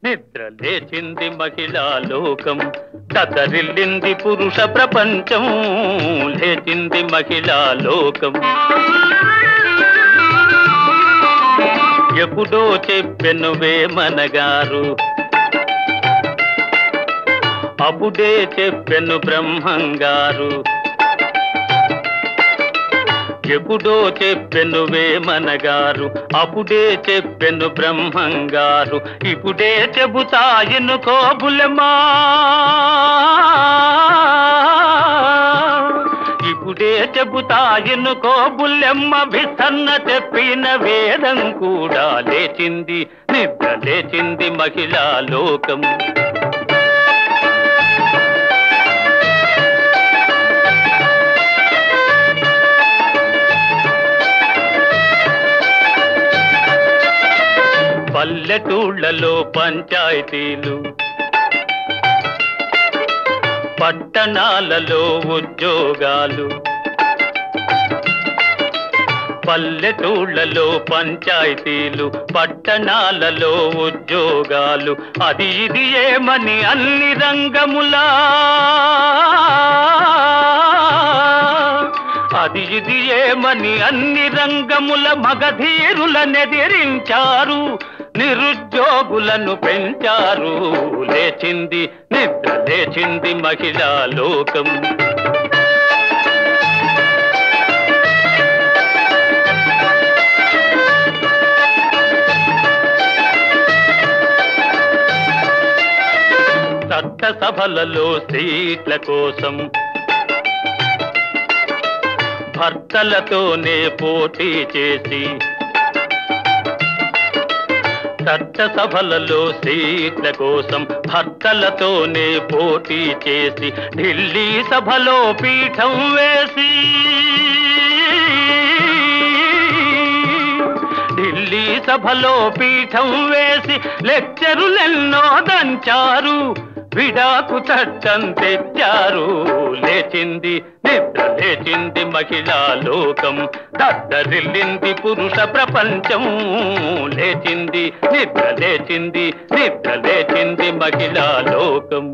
నిద్ర లేచింది మహిళా లోకం, దద్దరిల్లింది పురుష ప్రపంచం. లేచింది మహిళా లోకం. ఎప్పుడో చెప్పెను వేమనగారు, అప్పుడే చెప్పెను బ్రహ్మంగారు. ఎప్పుడో చెప్పెను వేమనగారు, అప్పుడే చెప్పెను బ్రహ్మంగారు. ఇప్పుడే చెబుతా ఎన్నుకో బుల్లెమ్మా, ఇప్పుడే చెబుతా ఎన్నుకో బుల్లెమ్మ. విసన్న చెప్పిన వేదం కూడా లేచింది, నిద్ర లేచింది మహిళా లోకం. పల్లెటూళ్ళలో పంచాయతీలు, పట్టణాలలో ఉద్యోగాలు. పల్లెటూళ్ళలో పంచాయతీలు, పట్టణాలలో ఉద్యోగాలు. అది ఇది ఏమని అన్ని రంగములా, అది ఇది ఏమని అన్ని రంగముల మగధీరులనెదిరించారు, నిరుద్యోగులను పెంచారు. లేచింది, నిద్ర లేచింది మహిళా లోకం. చట్టసభలలో సీట్ల కోసం భర్తలతోనే పోటీ చేసి, చట్టసభలలో సీట్ల కోసం భర్తలతోనే పోటీ చేసి, ఢిల్లీ సభలో పీఠం వేసి, ఢిల్లీ సభలో పీఠం వేసి లెక్చరులెన్నో దంచారు, విడాకు చట్టం తెచ్చారు. లేచింది, నిద్ర లేచింది మహిళా లోకం. దద్దరిల్లింది పురుష ప్రపంచం. లేచింది, నిద్ర లేచింది, నిద్ర లేచింది మహిళా లోకం.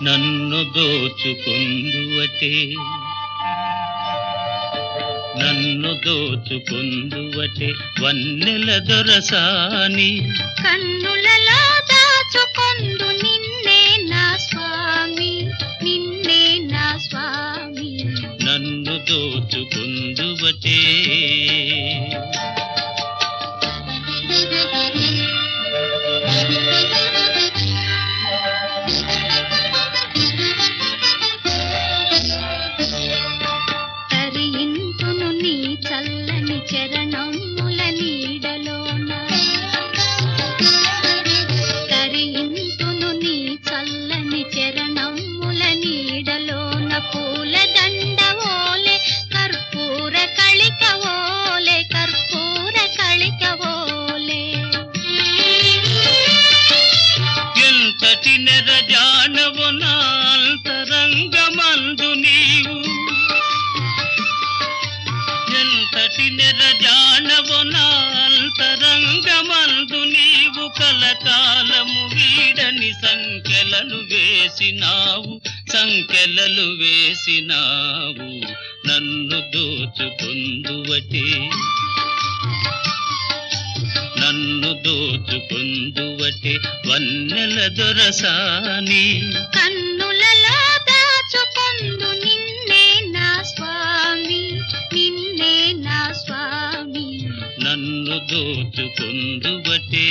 నన్ను దోచుకొందువటే నన్ను దోచుకొందువటే వన్నెల దొరసాని కన్నులలో దాచుకొందు నిన్నే నా స్వామి నిన్నే నా స్వామి నన్ను దోచుకొందువటే చరణముల నీడలోన తరింతును నీ చల్లని చరణముల నీడలోన పూల దండవోలే కర్పూర కళికవోలే కర్పూర కళికవోలే ఎంతటి నెరజానవు నా అంతరంగమందు నీవు ఎంతటి నెరజానవు నా అంతరంగమందు నీవు కలకాలము వీడని సంఖ్యలను వేసినావు నన్ను దోచుకొందువటే నన్ను దోచుకొందువటే వన్నెల దొరసాని కన్నులలో దాచుకొందు నిన్నే నా స్వామి నిన్నే నా స్వామి నన్ను దోచుకొందువటే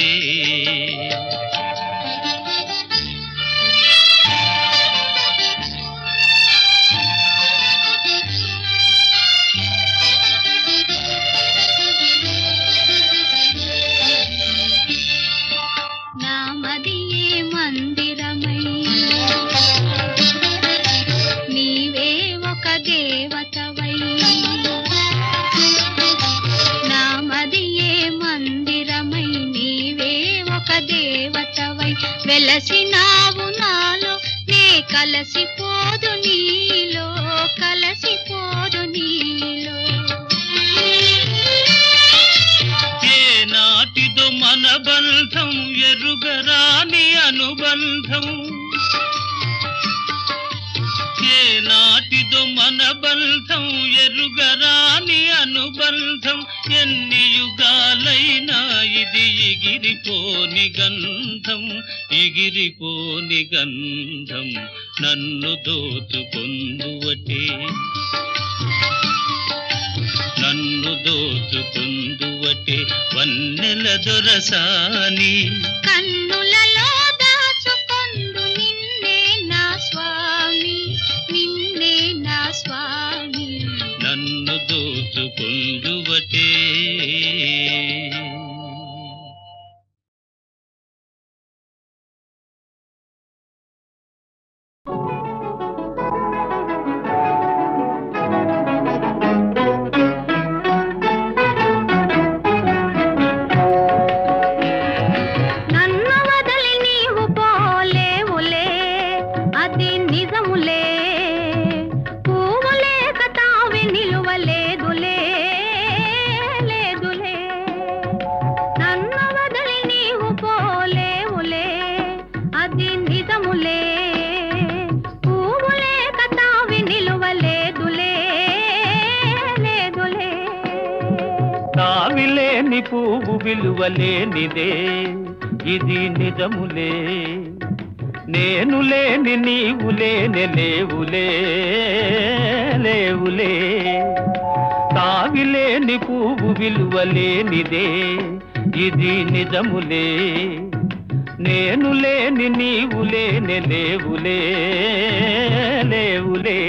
నామదియే మందిరమై నీవే ఒక దేవతవై నామదియే మందిరమై నీవే ఒక దేవతవై వెలసినావు నాలో నే కలసిపోదు నీలో కలసిపోదు నీలో ఏ నాటిదో మన బంధం ఎరుగరాని అనుబంధం ఏ నాటిదో మన బంధం ఎరుగరాని అనుబంధం ఎన్ని యుగాలైనా ఇది ఎగిరిపోని గంధం నన్ను దోచుకొందువటే నన్ను దోచుకొందువటే వన్నెల దొరసాని కన్నులలో దాచుకొందు నిన్నే నా స్వామి నిన్నే నా స్వామి నన్ను దోచుకొందువటే తావిలేని పువ్వు విలువలేనిదే ఇది నిజములే నేను లేని నీవు లేని లేవులే తావిలేని పువ్వు విలువలేనిదే ఇది నిజములే నేను లేని నీవు లేని లేవులే లేవులే.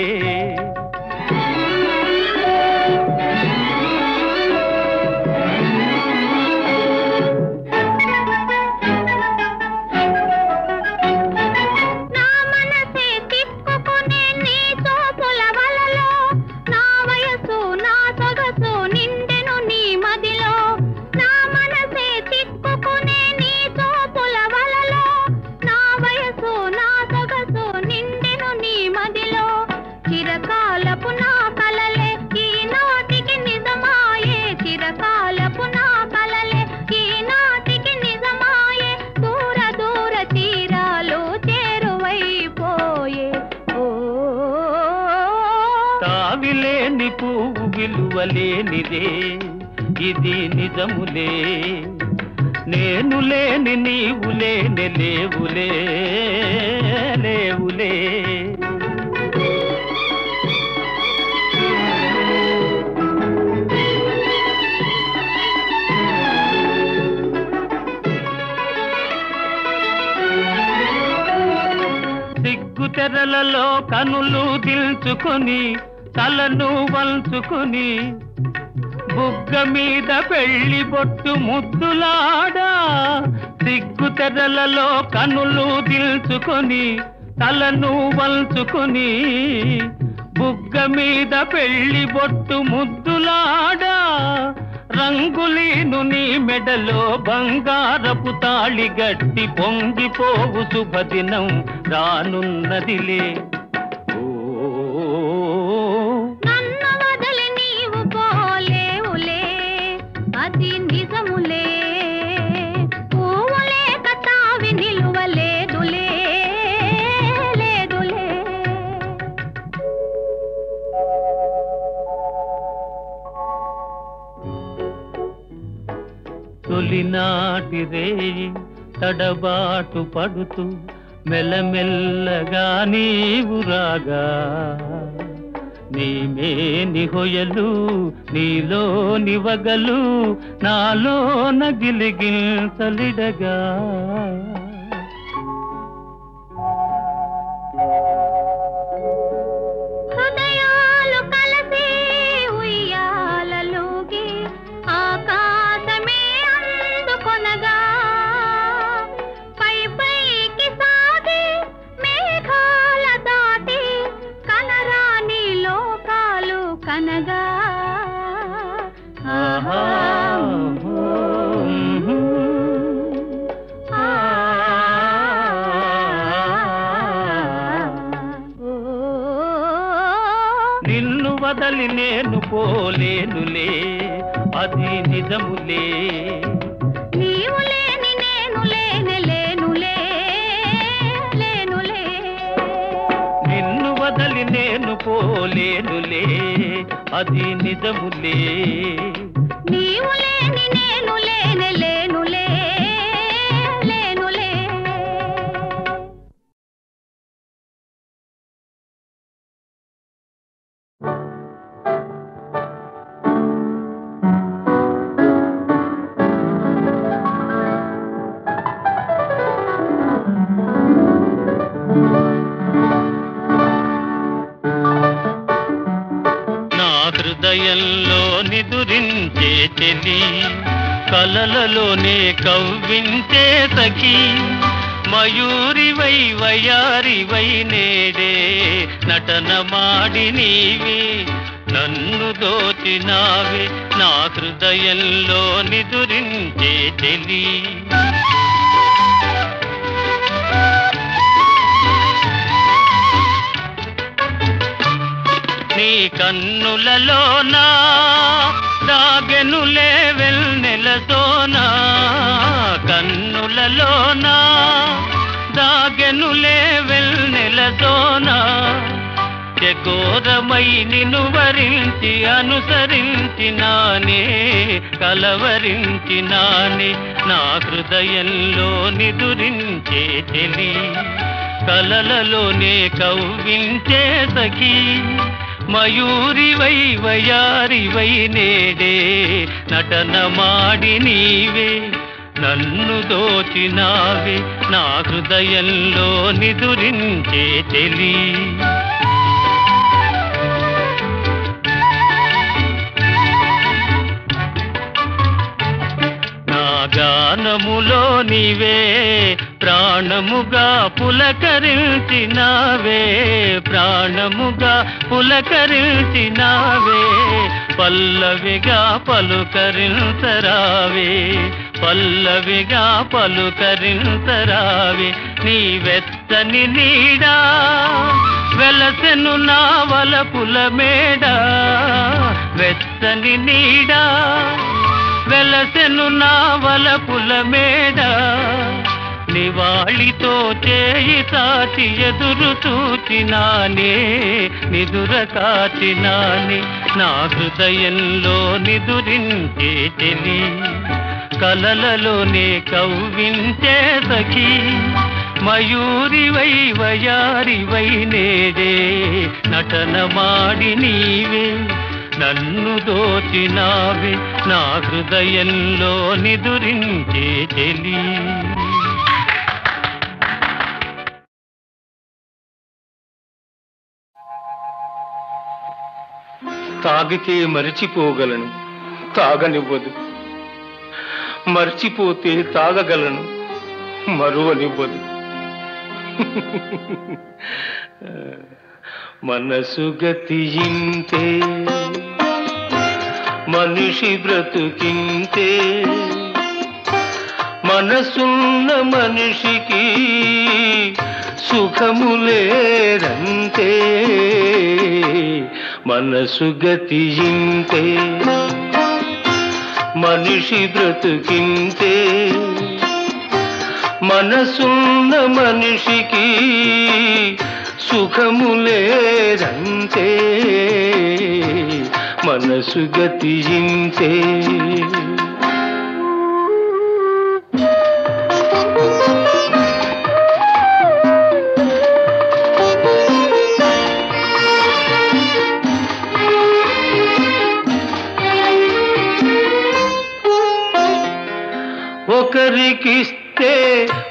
తావిలేని పువ్వు విలువలేనిదే ఇది నిజములే. నేను లేని నీవు లేని లేవులే లేవులే. సిగ్గు తెరలలో కనులు దిల్చుకొని తలను వంచుకొని బుగ్గ మీద పెళ్లి బొట్టు ముద్దులాడా. సిగ్గు తెరలలో కనులు దిల్చుకొని తలను వంచుకొని బుగ్గ మీద పెళ్లి బొట్టు ముద్దులాడా. రంగులీను నీ మెడలో బంగారపు తాళి గట్టి పొంగిపోవు శుభదినం రానున్నదిలే. అది నిజములే. పూవులే కతావి నిలువలేదులే లేదులే. తొలినాటి రేయి తడబాటు పడుతూ మెల్లమెల్లగా నీవు రాగా. నీమేని హొయలు నీలోని వగలు నాలో నగిలిగిల్తలిడగా. హృదయాలు కలిసి ఉయ్యాలలోగి ఆకాశమే అందుకొనగా. పై పైకి సాగి మేఘాల దాటి కనరాని లోకాలు కనగా. నిన్ను వదలి నేను పోలేనులే అది నిజములే. నీవు లేని నేను లేని లేనులే లేనులే. నిన్ను వదలి నేను పోలేనులే అది నిజములే. నీవు లేని నేను లేని లేనులే లేనులే. హృదయంలో నిదురించే చెలి కలలలోనే కవ్వించే సఖి. మయూరివై వయారివై నేడే నటన మాడి నీవే నన్ను దోచినావే. నా హృదయంలో నిదురించే చెలి. నీ కన్నులలోనా దాగెనులే వెన్నెలతోనా. కన్నులలోనా దాగెనులే వెన్నెలతోనా. చకోరమై నిన్ను వరించి అనుసరించినానే కలవరించినానే. నా హృదయంలో నిదురించే చెలి కలలలోనే కవ్వించే సఖి. మయూరివై వయారివై నేడే నటన మాడి నీవే నన్ను దోచినావే నా హృదయంలో నిదురించే చెలి నా గానములో నీవే ప్రాణముగా పులకరించినావే ప్రాణముగా పులకరించినావే పల్లవిగా పలుకరించరావే పల్లవిగా పలుకరించరావే నీ వెచ్చని నీడా వెలసెను నా వలపుల మేడ వెచ్చని నీడా వెలసెను నా వలపుల మేడ నివాళితో చేయి తాచి ఎదురు చూచినానే నిదుర కాచినానే నా హృదయంలో నిదురించే చెలి కలలలోనే కవ్వించే సఖీ మయూరివై వయారివై నేడే నటన మాడి నీవే నన్ను దోచినావే నా హృదయంలో నిదురించే చెలి తాగితే మరిచిపోగలను తాగనివ్వదు మర్చిపోతే తాగగలను మరువనివ్వదు మనసు గతియింతే మనిషి బ్రతుకింతే మనసున్న మనిషికి సుఖములేరంతే మనసు గతియింతే మనిషి బ్రతుకింతే మనసున్న మనిషికి సుఖములేరంతే మనసు గతియింతే ఒకరికిస్తే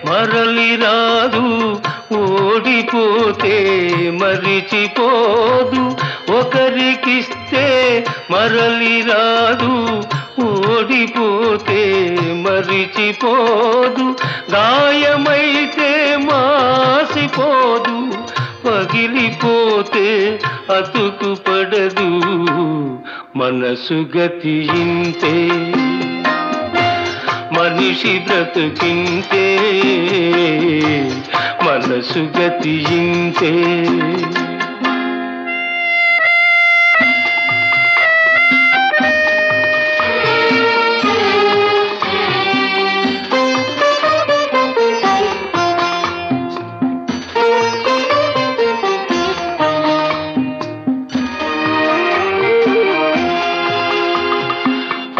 మరలి రాదు ఓడిపోతే మరిచిపోదు ఒకరికిస్తే మరలి రాదు ఓడిపోతే మరిచిపోదు గాయమైతే మాసిపోదు పగిలిపోతే అతుకు పడదు మనసు గతియింతే మనిషి బ్రతుకింతే మనసు గతియింతే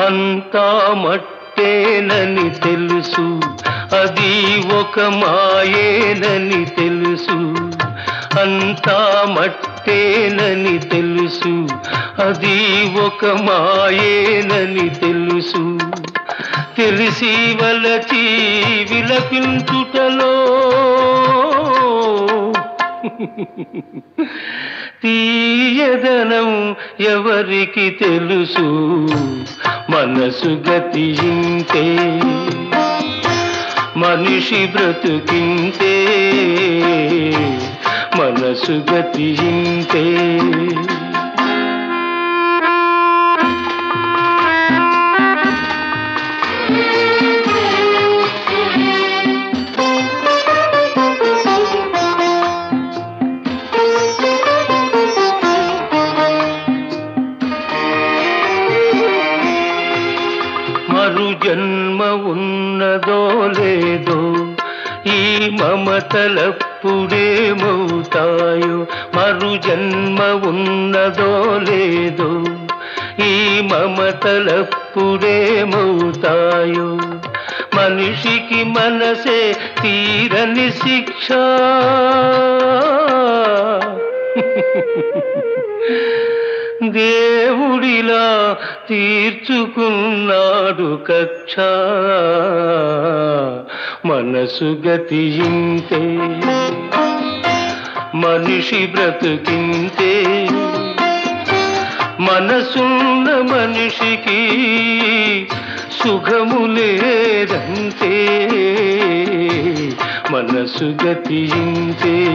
అంతా మట్టేనని తెలుసు అది ఒక మాయేనని తెలుసు అంతా మట్టేనని తెలుసు అది ఒక మాయేనని తెలుసు తెలిసి వలచి విలపించుటలో తీయదనం ఎవరికి తెలుసు మనసు గతియింతే మనిషి బ్రతుకింతే మనసు గతియింతే మరు జన్మ ఉన్నదో లేదో ఈ మమతలప్పుడేమవుతాయో మరు జన్మ ఉన్నదో లేదో ఈ మమతలప్పుడేమవుతాయో మనిషికి మనసే తీరని శిక్ష దేవుడిలా తీర్చుకున్నాడు కక్ష. మనసు గతింతే, మనిషి బ్రతుకింతే. మనసున్న మనిషికి సుఖము లేదంతే. మనసు గతింతే.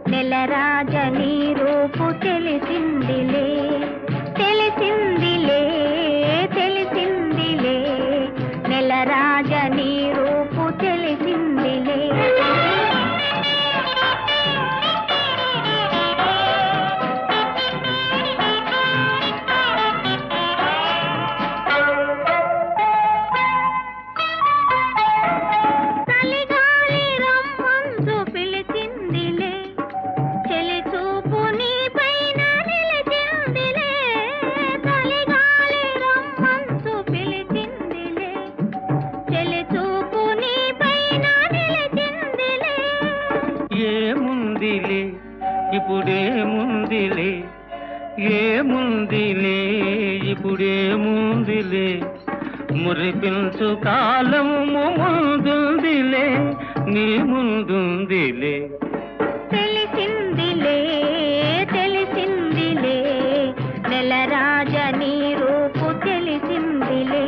నెలరాజని రూపు తెలిసిందిలే, తెలిసిందిలే, తెలిసిందిలే. నెలరాజని రూపు తెలిసిందిలే. ఇప్పుడేముందిలే, ఏముందిలే, ఇప్పుడేముందిలే. మురిపించు కాలము ముందుందిలే, నీ ముందుందిలే. తెలిసిందిలే, తెలిసిందిలే. నెలరాజని రూపు తెలిసిందిలే.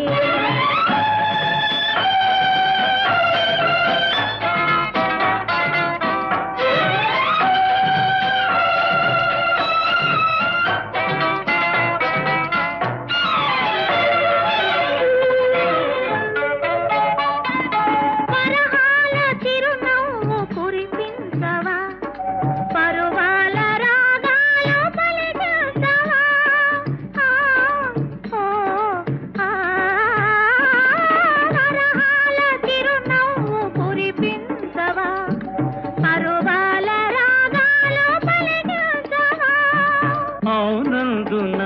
అవునందున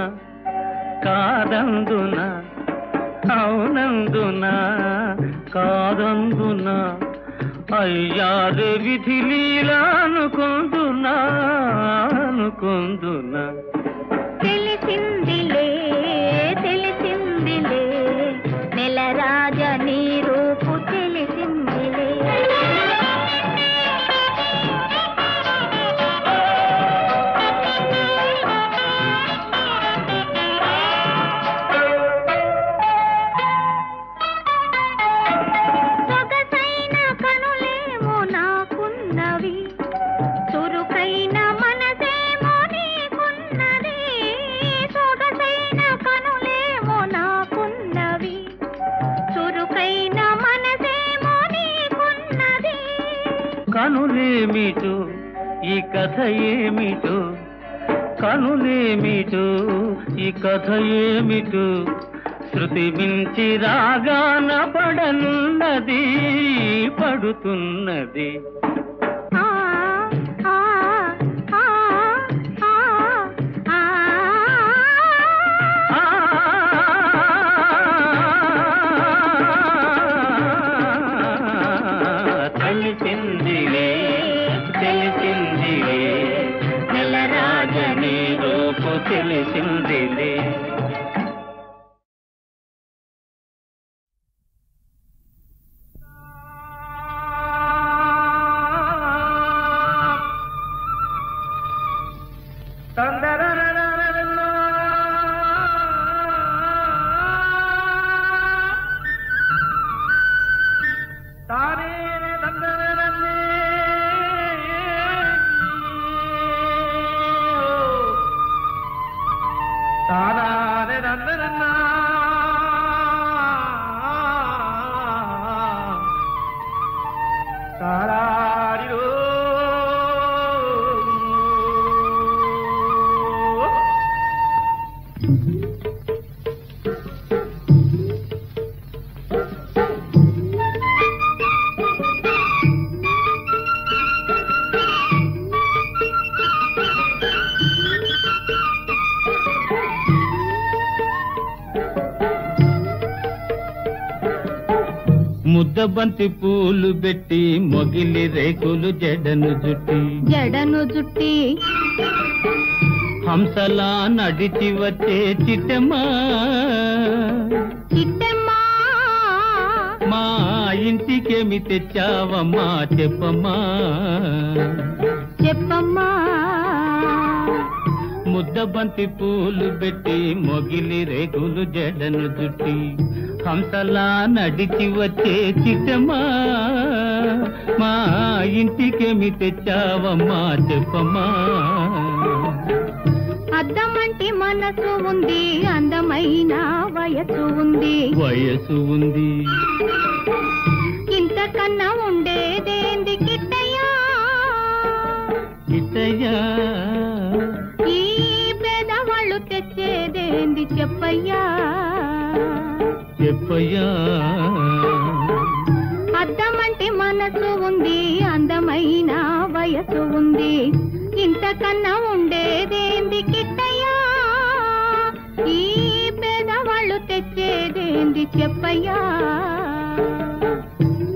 కాదందున, అవునందున కాదందున, అయ్యారే విధి లీలా అనుకుందునా, అనుకుందునా. తెలిసిందిలే, తెలిసిందిలే. నెలరాజని రూపు తెలిసిందిలే. సొగసైన కనులేమో నాకున్నవి, చురుకైన మనసేమో నీకున్నది. సొగసైన కనులేమో నాకున్నవి, చురుకైన మనసేమో నీకున్నది. కనులేమిటో ఈ కథ ఏమిటో, కనులేమిటో ఈ కథ ఏమిటో. శృతి మించి రాగాన పడనున్నది, పడుతున్నది. ఆ ఆ ఆ ఆ ఆ. తెలిసిందిలే, తెలిసిందిలే. నెలరాజని రూపు తెలిసిందిలే. ముద్దబంతి పూలు పెట్టి మొగిలి రేకులు జడను జుట్టి హంసలా నడిచి వచ్చే చిట్టెమ్మా మా ఇంటికేమి తెచ్చావమ్మా చెప్పమ్మా ముద్దబంతి పూలు పెట్టి మొగిలి రేకులు జడను జుట్టి హంసలా నడిచి వచ్చే చిట్టమ్మా మా ఇంటికేమి తెచ్చావమ్మా చెప్పమ్మా అద్దమంటి మనసు ఉంది అందమైన వయసు ఉంది ఇంతకన్నా ఉండేదేంది కిట్టయ్యా ఈ పేదవాళ్ళు తెచ్చేదేంది చెప్పయ్యా అద్దమంటి మనసు ఉంది అందమైన వయసు ఉంది ఇంతకన్నా ఉండేదేంది కిట్టయ్యా ఈ పేదవాళ్ళు తెచ్చేదేంది చెప్పయ్యా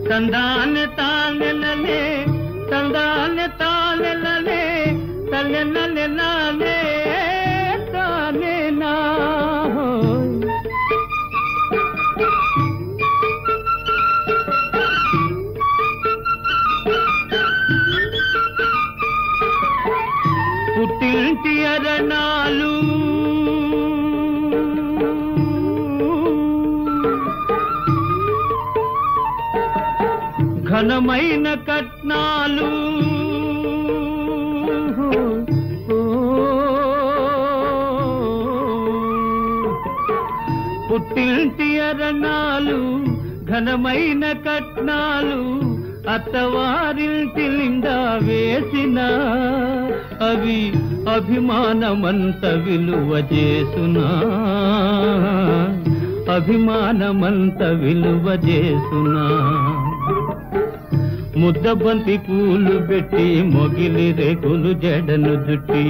తందానె తానెలలే తందానె తానెలలే తల్లెనలే నాలే తానే నా పుట్టింటి అరణాలు ఘనమైన కట్నాలు పుట్టింటి అరణాలు ఘనమైన కట్నాలు అత్తవారింటి నిండా వేసిన అవి అభిమానమంత విలువ చేసునా ముద్దబంతి పూలు పెట్టి మొగిలి రేకులు జడను జుట్టి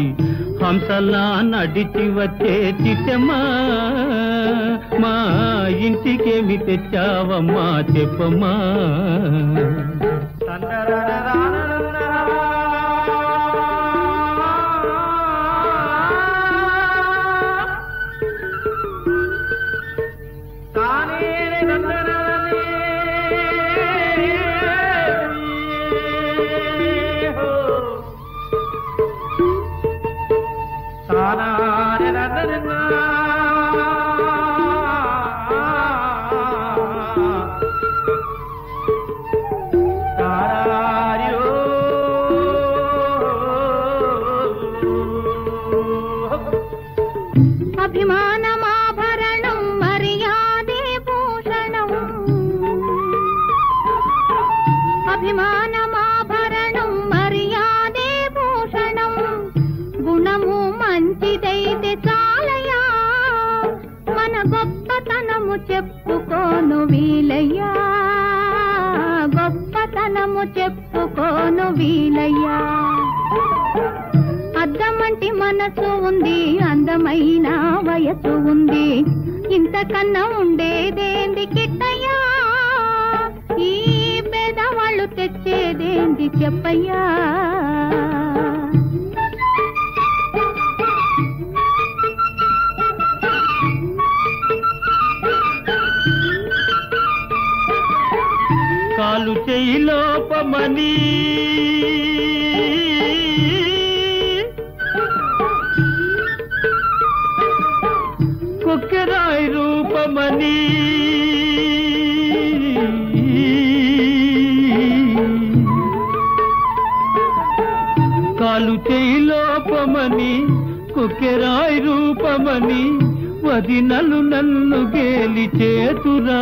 హంసలా నడిచి వచ్చే చిట్టమ్మా మా ఇంటికేమి తెచ్చావమ్మా చెప్పమ్మా అభిమానమాభరణం మర్యాదే భూషణం అభిమానమాభరణం మర్యాదే భూషణం గుణము మంచిదైతే చాలయ్యా మన గొప్పతనము చెప్పుకోను వీలయ్యా అద్దమంటి మనసు ఉంది అందమైన వయసు ఉంది ఇంతకన్నా ఉండేదేంది కిట్టయ్యా ఈ పేదవాళ్ళు తెచ్చేదేంది చెప్పయ్యా కాలు చేయి లోపమని కొక్కెరాయి రూపమని కాలు చేయి లోపమని కొక్కెరాయి రూపమని వదినలు నన్ను గేలి చేతురా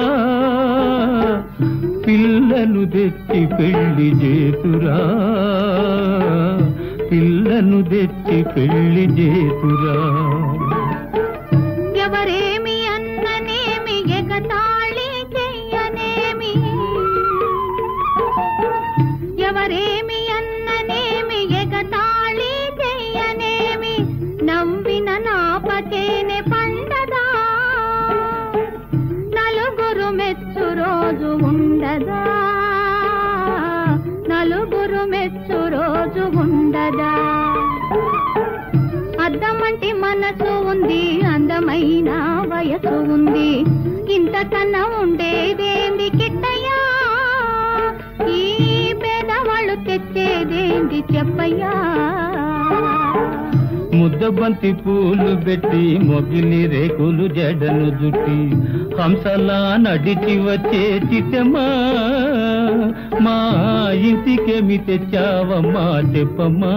పిల్లను తెచ్చి పెళ్లి చేతురా ఎవరేమి అన్ననేమి ఎగతాళి చెయ్యనేమి ఎవరేమి అన్ననేమి ఎగతాళి చెయ్యనేమి నవ్విన నాపచేనే పండదా నలుగురు మెచ్చు రోజు ఉండదా కదా. అద్దమంటి మనసు ఉంది, అందమైన వయసు ఉంది, ఇంతకన్నా ఉండేదేంది కిట్టయ్యా, ఈ పేదవాళ్ళు తెచ్చేదేంది చెప్పయ్యా. ముద్దబంతి పూలు పెట్టి మొగిలి రేకులు జడను జుట్టి హంసలా నడిచి వచ్చే చిట్టమ్మా, మా ఇంటికేమి తెచ్చావమ్మా చెప్పమ్మా.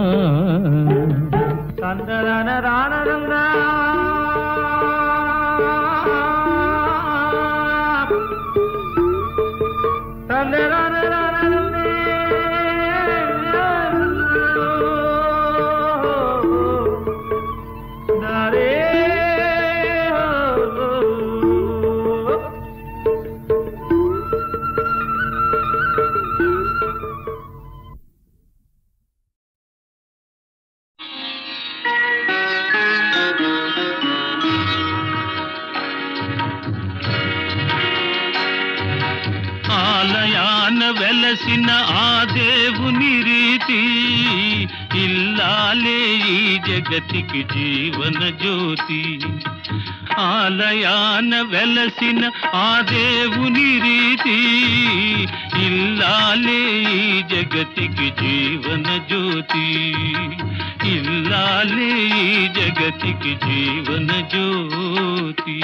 ఆలయాన వెలసిన ఆ దేవుని రీతి, ఇల్లాలే ఈ జగతికి జీవన జ్యోతి. ఆలయాన వెలసిన ఆ దేవుని రీతి, ఇల్లాలే ఈ జగతికి జీవన జ్యోతి. ఇల్లాలే ఈ జగతికి జీవన జ్యోతి.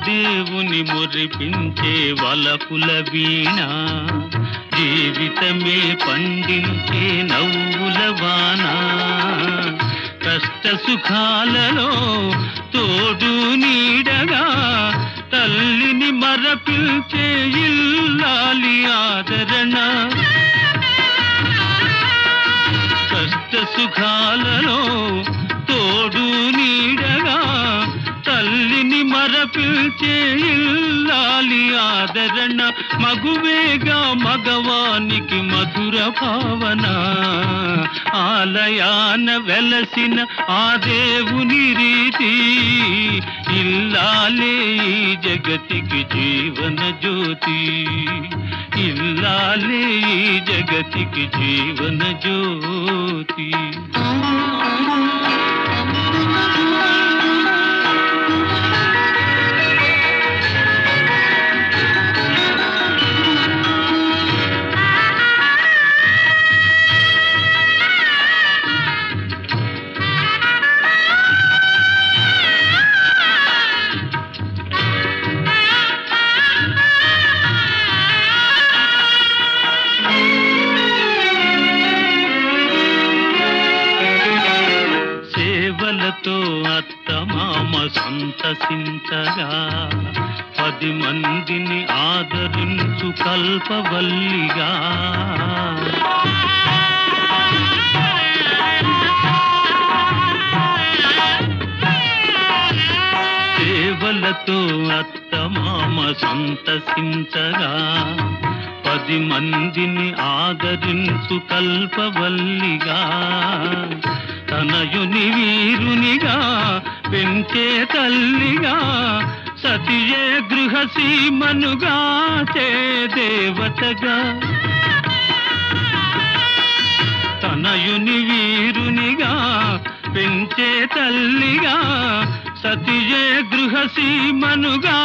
దేవుని మురిపించే వలపుల వీణ, జీవితమే పండించే నవ్వుల వాన. కష్ట సుఖాలలో తోడు నీడగా తల్లిని మరపించే ఇల్లాలి ఆదరణ. కష్ట సుఖాలలో తోడు నీడగా తల్లిని మరపిల్చే ఇల్లాలి ఆదరణ. మగువేగా మగవానికి మధుర భావన. ఆలయాన వెలసిన ఆ దేవుని రీతి, ఇల్లాలే ఈ జగతికి జీవన జ్యోతి. ఇల్లాలే ఈ జగతికి జీవన జ్యోతి. అత్తమామ సంతసించగా 10 మందిని ఆదరించు కల్పవల్లిగా. సేవలతో అత్తమామ సంతసించగా 10 మందిని ఆదరించు కల్పవల్లిగా. తనయుని వీరునిగా పెంచే తల్లిగా, సతియే గృహసీమనుగా చే దేవతగా. తనయుని వీరునిగా పెంచే తల్లిగా, సతియే గృహసీమనుగా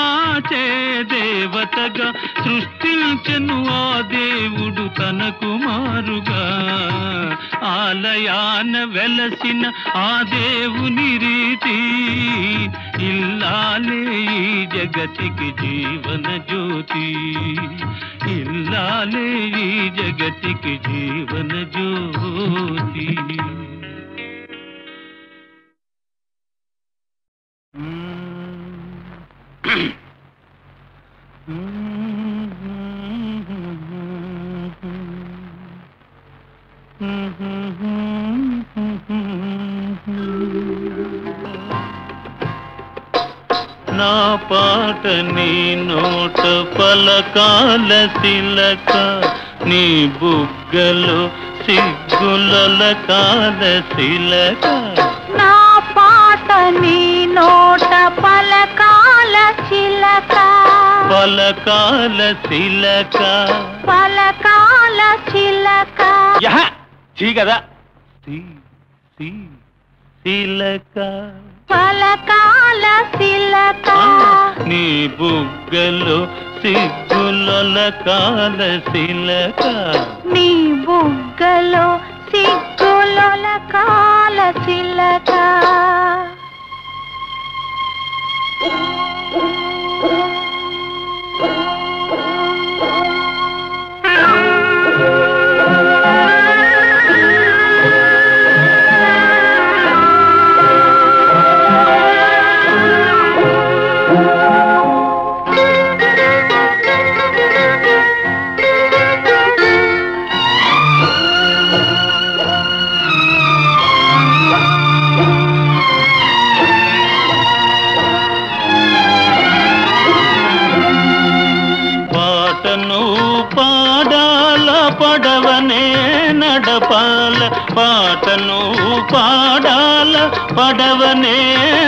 చే దేవతగా. సృష్టించెను ఆ దేవుడు తన కుమారుగా. ఆలయాన వెలసిన ఆ దేవుని రీతి, ఇల్లాలే ఈ జగతికి జీవన జ్యోతి. ఇల్లాలే ఈ జగతికి జీవన జ్యోతి. నా పాట నీ నోట పలకాల శిలక నీ బుగ్గలో సిగ్గులొలకాల శిలక నా పాట నీ నోట పలకాల చిలక పలకాల శిలక పలకాల చిలక చీ కదా శిలక పలకాల శిలక నీ బుగ్గలో సిగ్గులొలకాల శిలక నీ బుగ్గలో సిగ్గులొలకాల చిలక పడవనే నడపాల పాటను పాడాల పడవనే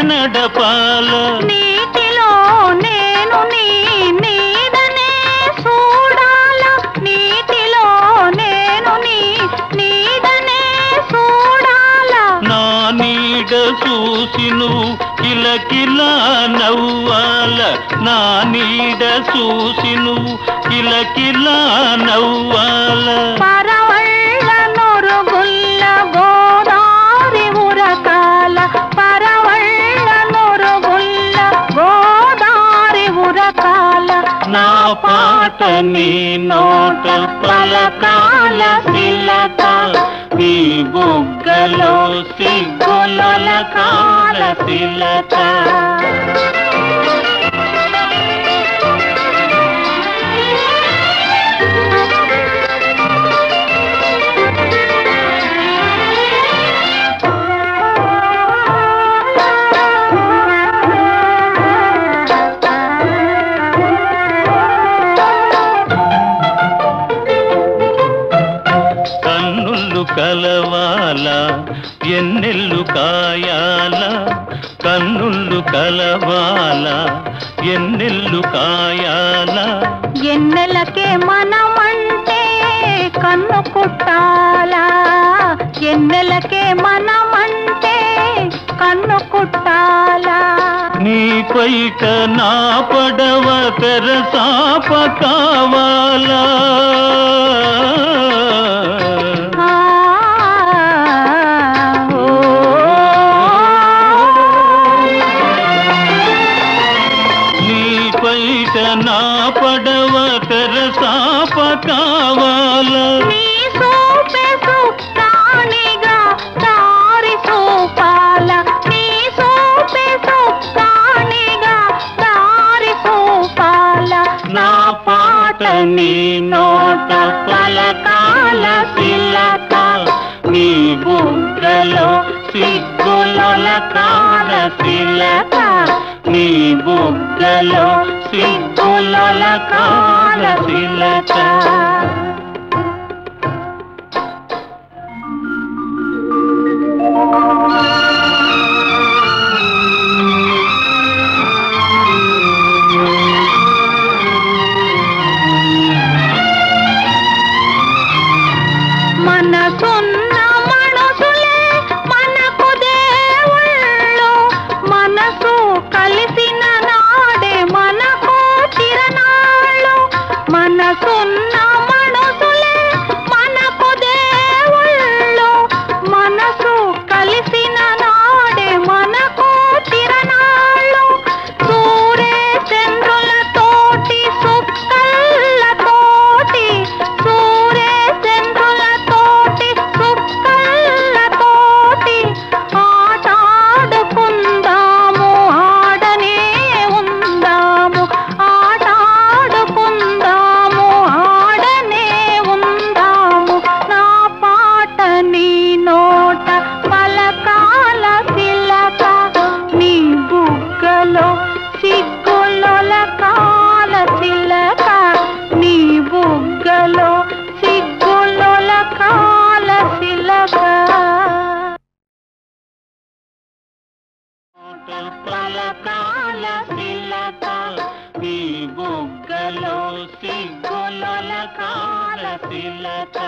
నడపాల నీటిలో నేను నీ నీడనే చూడాల నీటిలో నేను నీ నీడనే చూడాల నా నీడ చూసి నువ్వు కిలకిలా నవ్వాల నా నీడ చూసి నువ్వు కిలకిలా నవ్వాల పరవళ్ళ నొరుగుల్ల గోదారి ఉరకాల పరవళ్ళ నొరుగుల్ల గోదారి ఉరకాల నా పాట నీ నోట పలకాల శిలక నీ బుగ్గలో సిగ్గులొలకాల శిలక కలవాల ఎన్నెల్లు కాయాల కన్నుళ్ళు కలవాల ఎన్నెల్లు కాయాల ఎన్నెలకే మనమంటే కన్ను కుట్టాలా ఎన్నెలకే మనమంటే కన్ను కుట్టాలా నీ పైట నా పడవ తెరసాప కావాలా నా పడవ తెరసాప కావాల నీ సోపే సుక్కానిగా దారి సోపాల నీ సోపే సుక్కానిగా దారి సోపాల నా పాట నీ నోట పలకాల శిలక నీ బుగ్గలో సిగ్గులొలకాల శిలక నీ బుగ్గలో సిగ్గులొలకాల శిలక మనసున్న మనసులే మనకు దేవుళ్ళు మనసు కలిసిన నాడే మనకు చిరనాళ్ళు మనసున్న మనసులే మనకు దేవుళ్ళు మనసు కలిసిన నాడే మనకు చిరనాళ్ళు సూరే చంద్రులతోటి సుక్కల్లతోటి సూరే చంద్రులతోటి సుక్కల్లతోటి ఆటాడుకుందాము ఆడనే పలకాల శిలక నీ బుగ్గలో సిగ్గులొలకాల శిలక